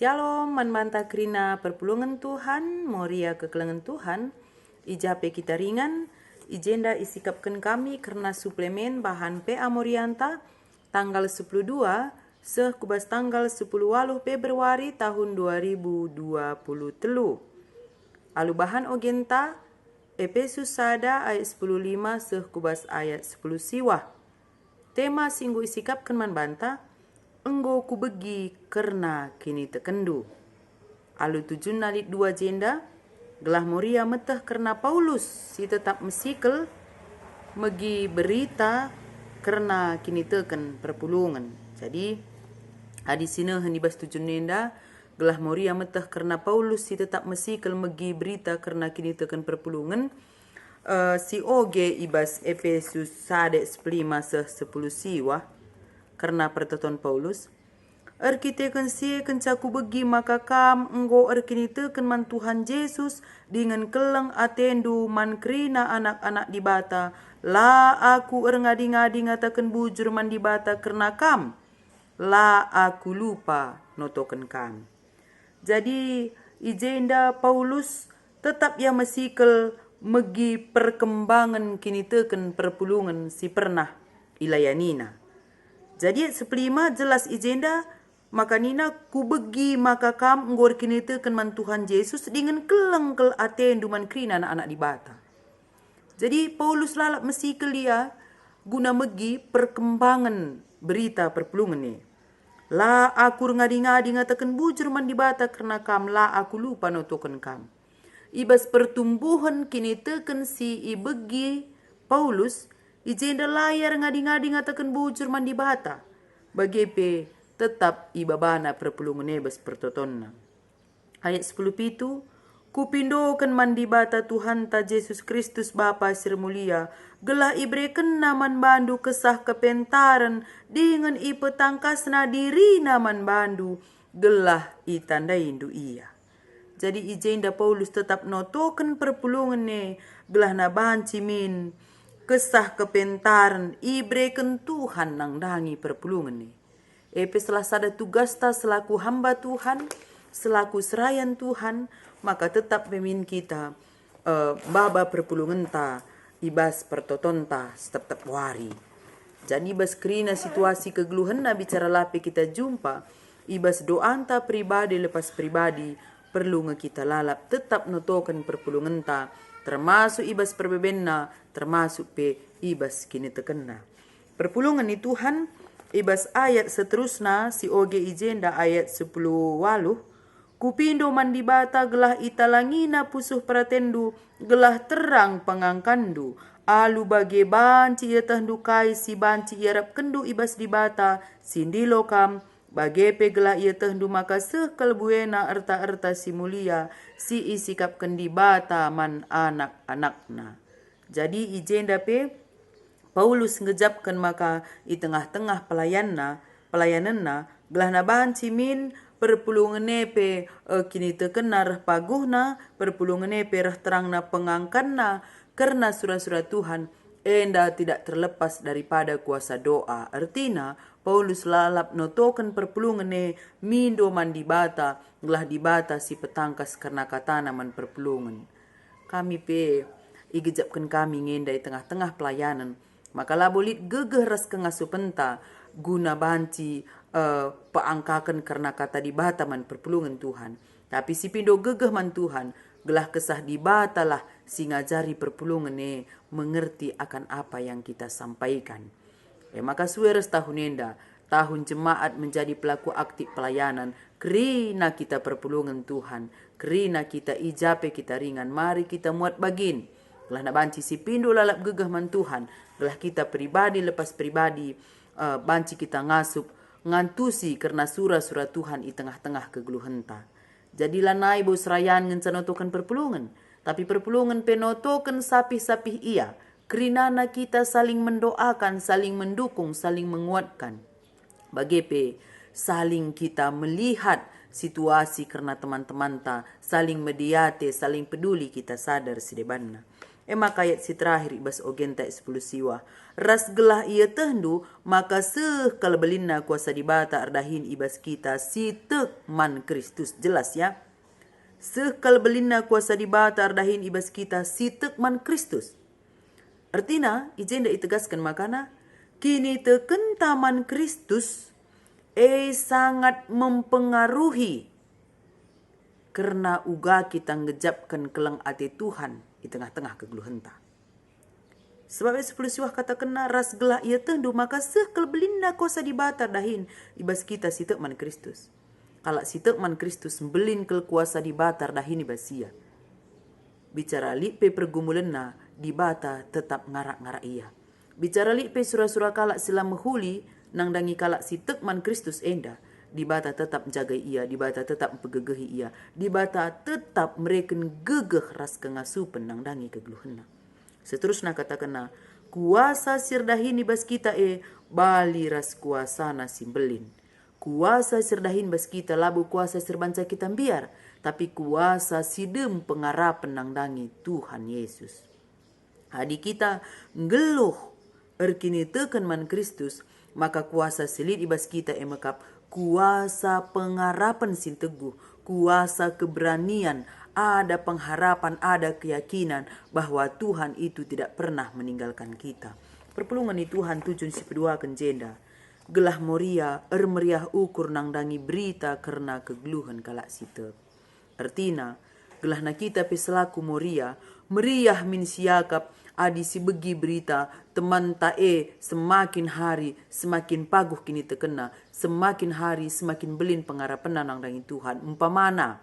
Shalom, manmanta krina perpulungan Tuhan, moria kekelengan Tuhan, ijape kita ringan, ijenda isikapkan kami karena suplemen bahan PA Morianta, tanggal 12, kubas tanggal 10 Februari tahun 2020 telu. Alu bahan ogenta, Efesus sada ayat 10:5 kubas ayat 10 siwah. Tema singgu isikapkan manbanta, enggo ku begi karena kini tekendu. Alu tujun nalit dua jenda, gelah moria metah karena Paulus si tetap mesikel megi berita karena kini teken perpulungan. Jadi hadisina henibas tujun nenda, gelah moria metah karena Paulus si tetap mesikel megi berita karena kini teken perpulungan. Si oge ibas Efesus sade 10 siwah karena pertoton Paulus. Arkiteken si kencaku begi maka kam enggo arkini teken man Tuhan Yesus dengan keleng atendu man krina anak-anak di bata. La aku ngadi-ngadi ngatakan bujur man di bata karena kam. La aku lupa notoken kam. Jadi ijenda Paulus tetap ya mesikel megi perkembangan kini teken perpulungan si pernah ilayanina. Jadi sepelima jelas ijenda maka nina ku begi maka kam ngor kini teken man Tuhan Yesus dengan keleng kel atendu man krina anak-anak di bata. Jadi Paulus lalap mesikel dia guna megi perkembangan berita perpulungan ni. La aku ngadi-ngadi ngatakan bujur man di bata karena kam la aku lupa notoken kam. Ibas pertumbuhan kini teken si ibegi Paulus ijenda layar ngadi-ngadi ngatakan bujur man di bata. Bagepe tetap ibabana perpulungan nebas pertotonna. Ayat 10 pitu, kupindokan man di bata Tuhan ta Yesus Kristus Bapa Sir Mulia, gelah ibreken naman bandu kesah kepentaran, dengan ipetangkasna diri naman bandu, gelah itandai indu iya. Jadi ijenda Paulus tetap notoken perpulungan ne, gelah na banci min, kesah kepentaran, ibreken Tuhan nang dangi perpulungan ne. Setelah sada tugas ta selaku hamba Tuhan, selaku serayan Tuhan, maka tetap pemin kita baba perpulungan ta, ibas pertoton ta, tetap wari. Jadi ibas kerina situasi kegeluhan na bicara lapi kita jumpa, ibas doanta pribadi lepas pribadi, perlu kita lalap tetap notokan perpulungan ta, termasuk ibas perbebenna, termasuk pe ibas kini tekena. Perpulungan ni Tuhan, ibas ayat seterusnya si oge ijenda ayat 10 waluh, kupindo man di bata gelah italangina pusuh pratendu, gelah terang pengangkandu, alu bage banci ia tehdukai si banci ia rap kendu ibas di bata, sindilo kam, bage pe gelah ia tehdu maka sekal buena erta-erta si mulia, si isikap kendi bata man anak-anakna. Jadi ijenda pe Paulus ngejapkan maka di tengah-tengah pelayananna gelah na banci min perpulungan nepe kini tekena reh paguhna, perpulungan nepe reh terangna pengangkanna karena surah-surah Tuhan enda tidak terlepas daripada kuasa doa. Artinya Paulus lalap notokan perpulungan ne mindo man dibata, gelah dibata si petangkas karena katana man perpulungan. Kami pe igejapkan kami ngenda di tengah-tengah pelayanan, maka labolit gegeh ras kengasupenta guna banci paangkakan karena kata dibata man perpulungan Tuhan. Tapi si pindo gegeh man Tuhan, gelah kesah dibata lah si ngajari perpulungan ne mengerti akan apa yang kita sampaikan. Maka sueres tahun enda, tahun jemaat menjadi pelaku aktif pelayanan, kerina kita perpulungan Tuhan, kerina kita ijape kita ringan, mari kita muat bagin. Gelah na banci si pindo lalap gegeh man Tuhan, gelah kita pribadi lepas pribadi, banci kita ngasup, ngantusi karena surah-surah Tuhan di tengah-tengah kegeluhenta. Jadilah nai bos rayan ngencanotokan perpulungan, tapi perpulungan penotokan sapih-sapih ia, kerinana kita saling mendoakan, saling mendukung, saling menguatkan. Bagepe saling kita melihat situasi karena teman-teman ta, saling mediate, saling peduli kita sadar sidebanna. Ema kayat si terakhir ibas ogen tak 10 siwa. Ras gelah ia tehndu maka sekal belinna kuasa dibata ardahin ibas kita si man Kristus. Jelas ya. Sekal belinna kuasa dibata ardahin ibas kita si man Kristus. Artinya, ijenda itegaskan makana, kini teken taman Kristus, sangat mempengaruhi karena uga kita ngejapkan kelang ati Tuhan di tengah-tengah kegeluhenta. Sebab 10 siwah kata kena ras gelah ia tendu maka sekal belinda kuasa dibata dahin ibas kita si man Kristus. Kalau si man Kristus belin kel kuasa dibata dahin ibas ia. Bicara lipe pergumulenna dibata tetap ngarak-ngarak ia. Bicara lipe surah-surah kalak sila mehuli nang dangi kalak si man Kristus enda. Dibata tetap jaga ia, dibata tetap pegegehi ia, dibata tetap mereken gegeh ras kengasupen nang dangi kegeluhenna. Seterusnya katakanlah, kuasa sirdahin ibas kita bali ras kuasa simbelin. Kuasa sirdahin bas kita labu kuasa sirbanca kita biar, tapi kuasa sidem pengarapan nang dangi Tuhan Yesus. Hadi kita ngeluh erkini teken man Kristus, maka kuasa selit ibas kita mekap kuasa pengarapan sin teguh, kuasa keberanian, ada pengharapan, ada keyakinan bahwa Tuhan itu tidak pernah meninggalkan kita. Perpulungan Tuhan tujuan si kedua kenjenda. Gelah moria meriah ukur nang dangi berita karena kegeluhan kalak site. Artina, gelah na kita peselaku moria, meriah min siakap adi si begi berita teman tae semakin hari semakin paguh kini tekena, semakin hari semakin belin pengharapan nang dangi Tuhan. Umpamana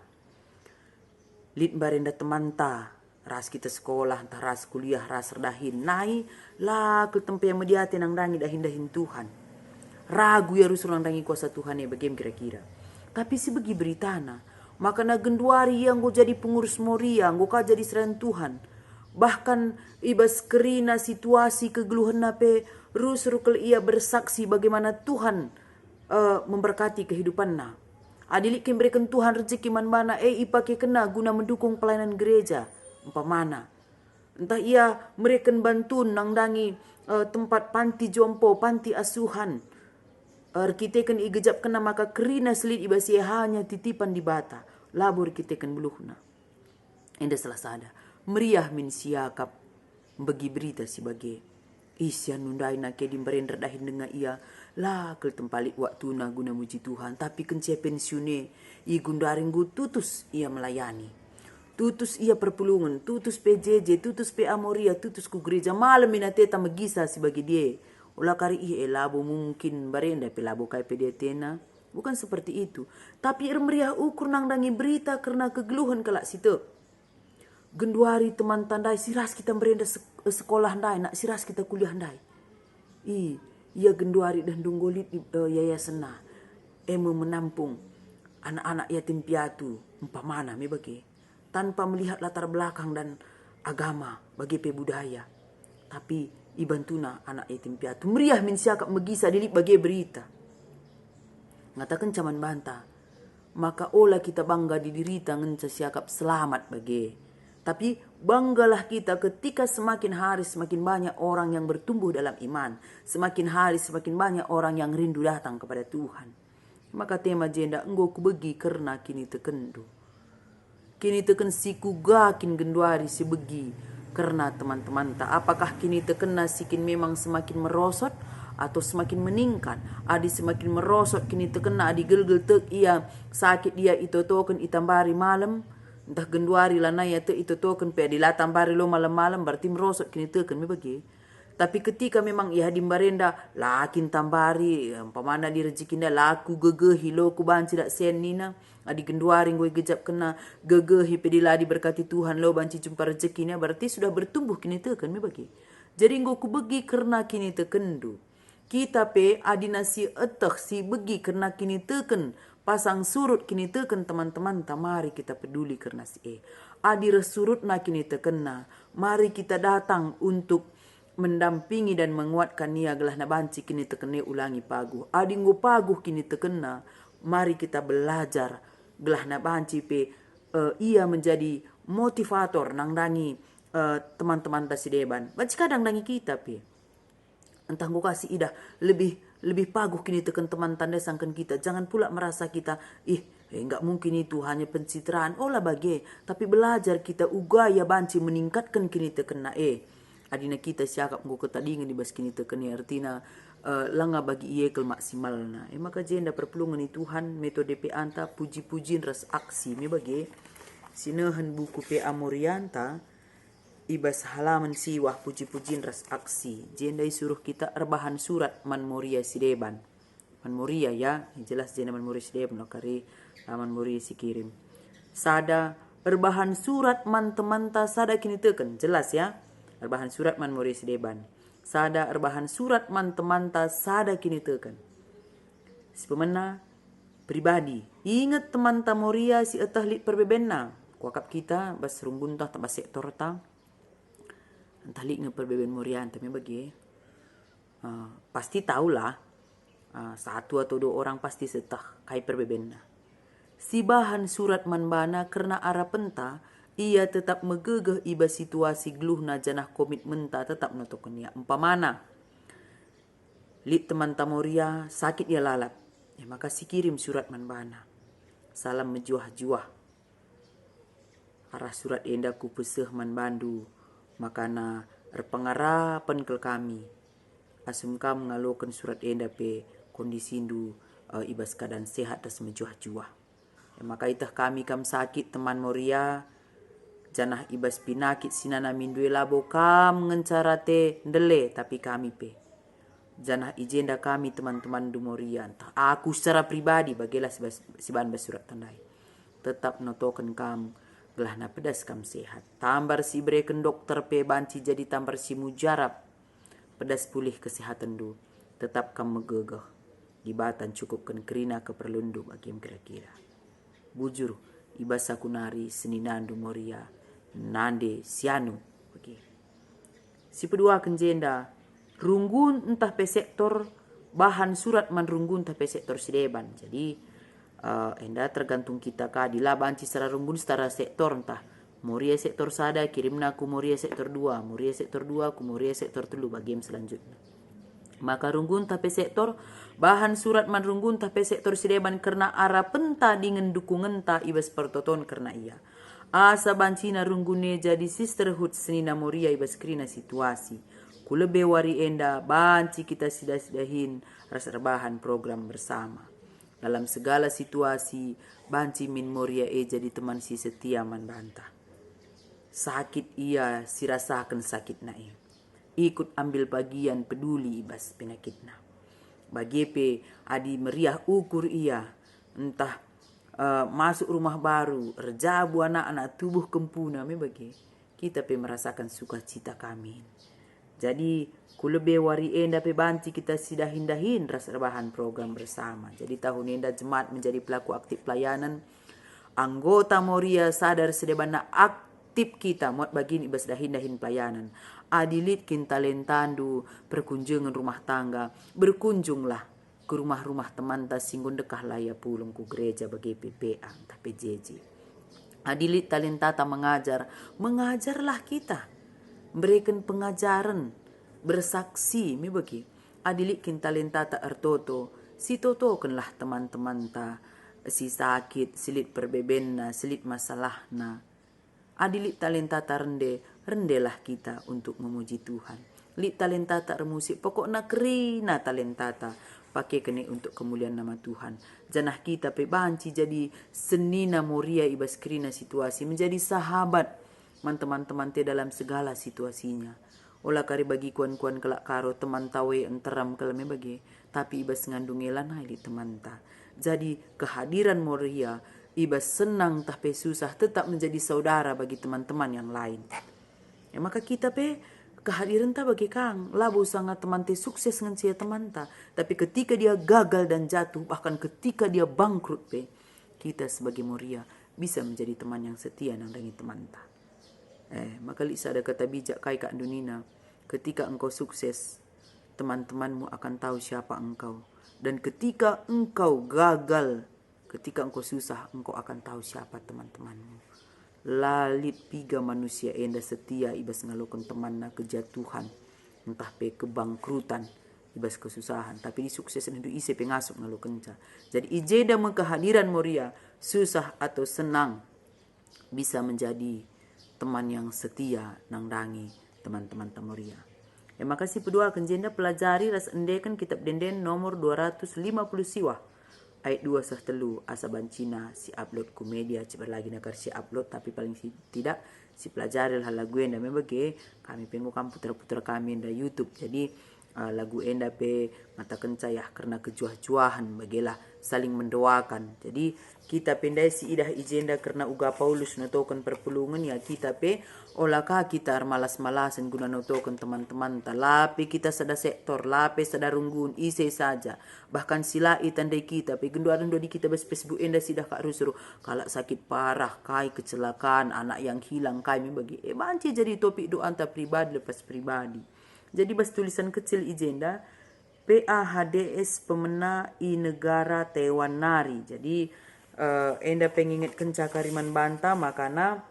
lid barenda teman ta ras kita sekolah entah ras kuliah ras redahin nai lah ke tempat yang mediate nang dangi dahin Tuhan. Ragu ya rusul nang dangi kuasa Tuhan bagaim kira-kira. Tapi si begi beritana maka na genduari yang go jadi pengurus moria, go ka jadi seren Tuhan. Bahkan ibas kerina situasi kegeluhan nape rusul ia bersaksi bagaimana Tuhan memberkati kehidupanna. Adilik memberikan Tuhan rezeki man-mana ipake kena guna mendukung pelayanan gereja. Umpamana entah ia mereken bantuan nang dangi tempat panti jompo, panti asuhan. Kita igejap kena maka kerina selit ibasi hanya titipan di bata. Labur kita beluhna. Enda salah sada. Meriah min siakap bagi berita sebagai isya nundai na kedim berendra dahin dengan ia lah kel tempalik waktu na guna muji Tuhan. Tapi kence pensiune i gundaringgu tutus ia melayani. Tutus ia perpulungan, tutus PJJ, tutus PA Moria, tutus ku gereja malam minateta megisa sebagai dia. Ulah kari labo mungkin barenda pelabo kai pedetena. Bukan seperti itu. Tapi meriah ukur nang dangi berita karena kegeluhan kelak situ. Genduari teman tandai siras kita berenda sekolah ndai, nak siras kita kuliah ndai. Ia genduari dan dunggolit yayasan na. Menampung anak-anak yatim piatu. Umpamana bagi. Tanpa melihat latar belakang dan agama bagi budaya. Tapi ibantuna anak yatim piatu meriah min siakap megisa dilip bagi berita. Ngatakan caman banta. Maka olah kita bangga didirita ngenca siakap selamat bagi. Tapi banggalah kita ketika semakin hari semakin banyak orang yang bertumbuh dalam iman. Semakin hari semakin banyak orang yang rindu datang kepada Tuhan. Maka tema jenda enggo kubegi karena kini tekendu. Kini teken siku gakin genduari si begi. Karena teman-teman tak apakah kini terkena sikin memang semakin merosot atau semakin meningkat. Adi semakin merosot kini terkena adi gel-gel tek ia sakit dia itu token itambari malam. Entah genduari lana ya tek itu token pe adi latambari lo malam-malam berarti merosot kini teken bagi. Tapi ketika memang ia di barenda lakin tambari pamana di rezekinda laku gegehi lo ku banci dak sen nina. Adi genduari gue gejap kena gegehi pedila diberkati Tuhan lo banci jumpa rezekinya berarti sudah bertumbuh kini teken bagi. Jadi gue ku begi karena kini tekendu. Kita pe adi nasi etek si begi karena kini teken. Pasang surut kini teken teman-teman tamari kita peduli karena si adi resurut na kini tekena. Mari kita datang untuk mendampingi dan menguatkan nia gelah na banci kini tekene ulangi paguh. Adi gue paguh kini tekena. Mari kita belajar gelah na banci pe ia menjadi motivator nang dangi teman-teman tasi deban. Baca kadang dangi kita pi. Entah gue kasih idah lebih paguh kini tekan teman tanda sangkan kita. Jangan pula merasa kita nggak mungkin itu hanya pencitraan. Olah bagi, tapi belajar kita ugaya banci meningkatkan kini tekan adina kita siakap gue ketadingan di bas kini tekan artina langa bagi kel maksimal na. Maka jenda perpulungan ni Tuhan metode pe anta puji-pujiin ras aksi me bagi sinahan buku pe Amorianta ibas halaman siwah puji-pujiin ras aksi. Jenda suruh kita rebahan surat Man Moria Sideban. Man Moria ya, jelas jenda Man Moria Sideban kari Man Moria si kirim. Sada rebahan surat man temanta sada kini teken, jelas ya. Rebahan surat Man Moria Sideban. Sada rebahan surat man temanta sada kini teken. Sepemena pribadi. Ingat teman Moria si etah lit perbebenna. Kuakap kita bas rumbun tah tambah sektor tah. Entah lik ngeperbeben Morian tapi bagi pasti tahulah satu atau dua orang pasti setah kai perbebenna. Si bahan surat manbana karena arah penta ia tetap megegeh iba situasi gluhna janah komitmen ta tetap notokan ya umpamana lik teman Tamoria sakit ya lalap maka si kirim surat manbana salam mejuah-juah arah surat endaku peseh manbandu makana erpengarapan ke kami asum kam ngalokan surat enda pe kondisi indu ibas keadaan sehat dan semejuah-juah maka itah kami kam sakit teman Moria janah ibas pinakit sinana mindue labo kam ngencarate ndele tapi kami pe janah ijenda kami teman-teman du Moria entah aku secara pribadi bagilah siban basurat tandai tetap notokan kam gelah na pedas kam sehat. Tambar si breken dokter pe banci jadi tambar si mujarab. Pedas pulih kesehatan du. Tetap kam megegeh. Dibatan cukupkan kerina keperlundu bagi kira-kira. Bujur ibas sakunari seninandu Moria. Nande sianu. Bagi. Si pedua kenjenda. Runggun entah pe sektor. Bahan surat man runggun entah pe sektor Sideban. Jadi enda tergantung kita kadila banci secara runggun secara sektor entah Moria sektor sada kirimna ku Moria sektor 2 Moria sektor 2 ku Moria sektor 3 bagian selanjutnya maka runggun tapi sektor bahan surat man runggun tapi sektor Sideban karena arah penta dengan dukungan ta ibas pertoton karena ia asa bancina runggune jadi sisterhood senina Moria ibas krina situasi ku lebe wari enda banci kita sidah-sidahin rasa rebahan program bersama dalam segala situasi, banci min Moria jadi teman si setia man bantah. Sakit ia si rasakan sakit na ikut ambil bagian peduli ibas penyakitna. Bagi pe adi meriah ukur ia, entah masuk rumah baru, rejabu anak-anak tubuh kempuna me bagi. Kita pe merasakan sukacita kami. Jadi kulebe wari enda pe banci kita sidahin-dahin ras rebahan program bersama. Jadi tahun enda jemaat menjadi pelaku aktif pelayanan. Anggota Moria sadar sedebana aktif kita muat bagini ibas dahin-dahin pelayanan. Adilit kin talentandu perkunjungan rumah tangga. Berkunjunglah ke rumah-rumah teman ta singgun dekah laya pulung ku gereja bagi PPA ta PJJ. Adilit talentata mengajarlah kita. Berikan pengajaran bersaksi mi bagi adilik kin talenta ta ertoto si toto kenlah teman-teman ta si sakit silit perbebenna silit masalahna adilik talenta ta rendelah kita untuk memuji Tuhan lit talenta ta remusik pokokna kerina talenta ta pakai kene untuk kemuliaan nama Tuhan janah kita pe banci jadi senina Moria ibas kerina situasi menjadi sahabat teman-teman te dalam segala situasinya. Olah kari bagi kuan-kuan kelak karo teman tawe enteram keleme bagi. Tapi ibas ngandungelan hai di teman ta. Jadi kehadiran Moria ibas senang tapi susah tetap menjadi saudara bagi teman-teman yang lain. Maka kita pe kehadiran ta bagi kang. Labu sangat teman te sukses dengan sia teman ta. Tapi ketika dia gagal dan jatuh bahkan ketika dia bangkrut pe. Kita sebagai Moria bisa menjadi teman yang setia nandangi teman ta. Maka lisa ada kata bijak kai Kak Dunina. Ketika engkau sukses, teman-temanmu akan tahu siapa engkau. Dan ketika engkau gagal, ketika engkau susah, engkau akan tahu siapa teman-temanmu. lalit piga manusia enda setia ibas ngalokan temanna kejatuhan, entah pe kebangkrutan, ibas kesusahan, tapi di sukses hendu ise pengasuk ngalokan ca. Jadi ijeda kehadiran Moria, susah atau senang bisa menjadi teman yang setia nang dangi teman-teman Moria. Makasih pedua kenjenda pelajari ras endekan kitab denden nomor 250 siwah ayat 2 sah telu asa bancina si upload ku media cepat lagi nakar si upload, tapi paling tidak si pelajari hal lagu enda membagi kami pengu kam putra-putra kami enda YouTube. Jadi lagu enda pe mata kencayah karena kejuah-juahan bagilah saling mendoakan. Jadi kita pendai si idah ijenda karena uga Paulus notokan perpulungan ya kita pe olakah kita malas-malasan guna notokan teman-teman talapi kita sada sektor lape sada runggun ise saja bahkan silai tandai kita pe genduaran di kita bas Facebook enda sidah kak rusuru kalau sakit parah kai kecelakaan anak yang hilang kai bagi banci jadi topik doa anta pribadi lepas pribadi. Jadi bas tulisan kecil ijenda PAHDS pemena i negara Taiwan nari. Jadi enda pengingat kenca kariman banta makana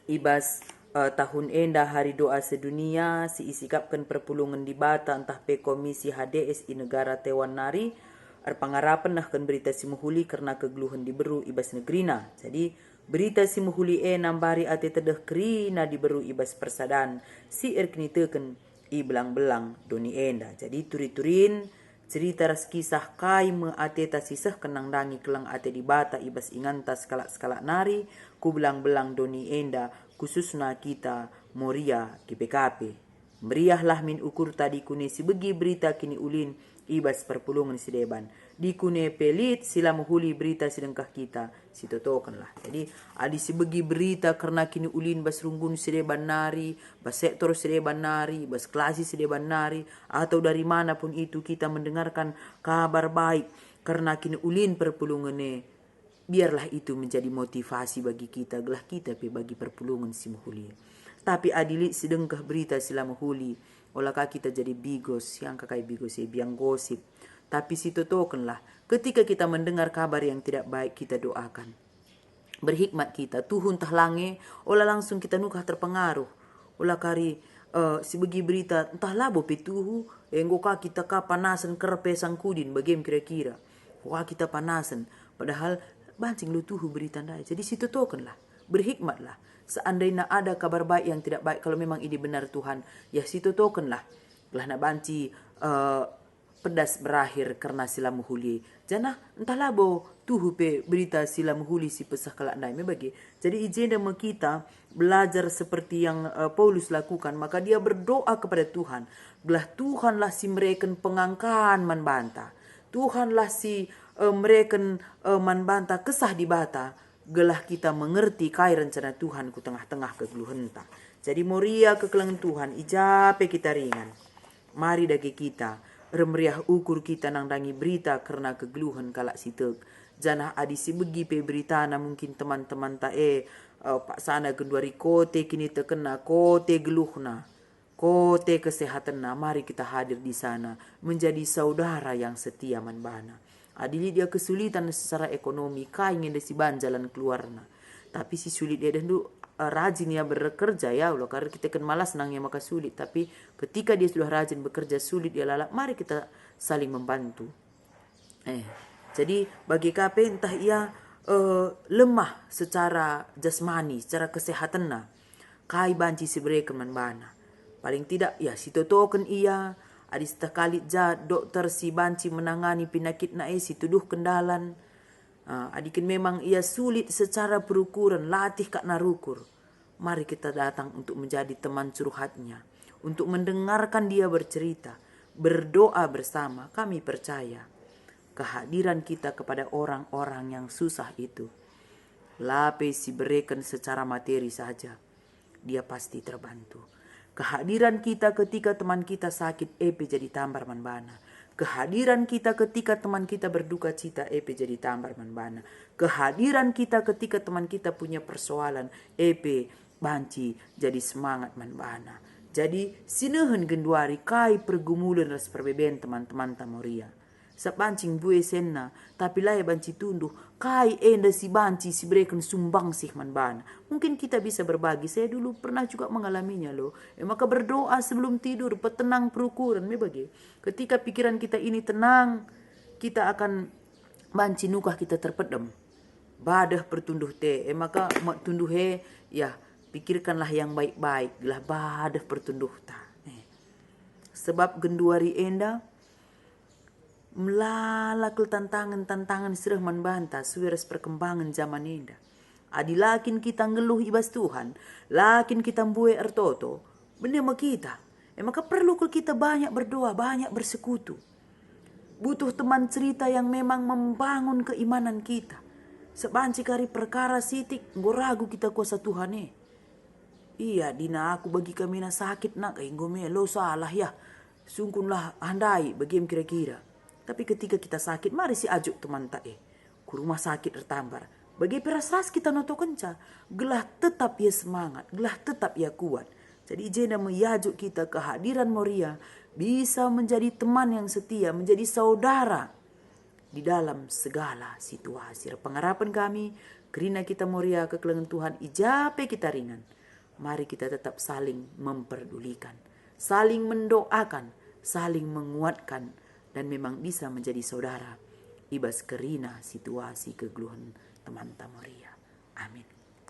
ibas tahun enda hari doa sedunia si isikapkan perpulungan di bata entah pe komisi HDS i negara Taiwan nari pangarapan nah kan berita si muhuli karena kegeluhan diberu ibas negrina. Jadi berita si muhuli nambari ate tedeh krina diberu ibas persadan si erkini teken i belang-belang doni enda. Jadi turi-turin cerita ras kisah kai me ate ta sisah kenang dangi kelang ate di bata ibas inganta skalak-skalak nari ku belang-belang doni enda khususna kita Moria GPKP. Meriahlah min ukur tadi kune si begi berita kini ulin ibas perpulungan si deban. Di kune pelit sila muhuli berita sidengkah kita si totokan lah. Jadi adi si begi berita karena kini ulin bas runggun si deban nari, bas sektor si deban nari, bas klasi si deban nari, atau dari manapun itu kita mendengarkan kabar baik karena kini ulin perpulungan biarlah itu menjadi motivasi bagi kita gelah kita pe bagi perpulungan si muhuli. Tapi adilit sedengkah berita sila muhuli olakah kita jadi bigos yang kakai bigos biang gosip. Tapi si totokanlah ketika kita mendengar kabar yang tidak baik kita doakan. Berhikmat kita Tuhun tahlange olah langsung kita nukah terpengaruh. Olah kari si begi berita entah labo petuhu enggoka kita ka panasan kerpe sangkudin bagim kira-kira. Wah kita panasan padahal bancing lu tuhu berita ndai. Jadi si totokanlah berhikmatlah. Seandainya ada kabar baik yang tidak baik kalau memang ini benar Tuhan ya si totokanlah. Lah nak banci pedas berakhir karena sila muhuli. Jana entahlah bo tuhu pe berita sila muhuli si pesah kalak ndai bagi. Jadi ijenda kita belajar seperti yang Paulus lakukan, maka dia berdoa kepada Tuhan. Belah Tuhanlah si mereken pengangkan man banta. Tuhanlah si mereken man banta kesah di bata. Gelah kita mengerti kai rencana Tuhan ku tengah-tengah kegeluhan ta. Jadi Moria kekelengan Tuhan ijape kita ringan. Mari dagi kita remeriah ukur kita nang dangi berita karena kegeluhan kalak sitek. Janah adi si begi pe berita na mungkin teman-teman ta pak sana genduari kote kini terkena kote geluhna. Kote kesehatan na mari kita hadir di sana menjadi saudara yang setia manbana. Adili dia kesulitan secara ekonomi kai ngende si ban jalan keluarna. Tapi si sulit dia dan rajin ya bekerja ya Allah karena kita kan malas nangnya maka sulit, tapi ketika dia sudah rajin bekerja sulit dia lalak, mari kita saling membantu. Jadi bagi KP entah ia lemah secara jasmani, secara kesehatan na kai banci si mereka manbana. Paling tidak ya si totokan ia adis kali dokter si banci menangani penyakit na si tuduh kendalan. Adikin memang ia sulit secara perukuran latih kak narukur. Mari kita datang untuk menjadi teman curhatnya, untuk mendengarkan dia bercerita, berdoa bersama. Kami percaya kehadiran kita kepada orang-orang yang susah itu lape si berikan secara materi saja dia pasti terbantu. Kehadiran kita ketika teman kita sakit jadi tambar manbana. Kehadiran kita ketika teman kita berduka cita jadi tambar manbana. Kehadiran kita ketika teman kita punya persoalan banci jadi semangat manbana. Jadi sinehen genduari kai pergumulan ras perbeben teman-teman Moria. Sapancing bue senna, tapi lai banci tunduh, kai enda si banci si berikan sumbang sih man bana. Mungkin kita bisa berbagi, saya dulu pernah juga mengalaminya loh. Maka berdoa sebelum tidur, petenang perukuran, bagi. Ketika pikiran kita ini tenang, kita akan banci nukah kita terpedam. Badah pertunduh te, maka tunduh he, ya pikirkanlah yang baik-baik, lah badah pertunduh ta. Sebab genduari enda, melalakul tantangan sirah manbanta suweras perkembangan zaman enda. Adi lakin kita ngeluh ibas Tuhan, lakin kita mbue ertoto, bener kita. Maka perlu kita banyak berdoa, banyak bersekutu. Butuh teman cerita yang memang membangun keimanan kita. Sebanci kari perkara sitik, ragu kita kuasa Tuhan Iya, dina aku bagi kami na sakit nak, gome lo salah ya. Sungkunlah handai bagi kira-kira. Tapi ketika kita sakit, mari si ajuk teman tak ku rumah sakit tertambar. Bagi peras-ras kita noto kenca, gelah tetap ia semangat, gelah tetap ia kuat. Jadi jena meyajuk kita kehadiran Moria bisa menjadi teman yang setia, menjadi saudara di dalam segala situasi. Pengharapan kami, kerana kita Moria kekelengan Tuhan, ijape kita ringan. Mari kita tetap saling memperdulikan, saling mendoakan, saling menguatkan, dan memang bisa menjadi saudara ibas kerina situasi kegeluhan teman Moria. Amin.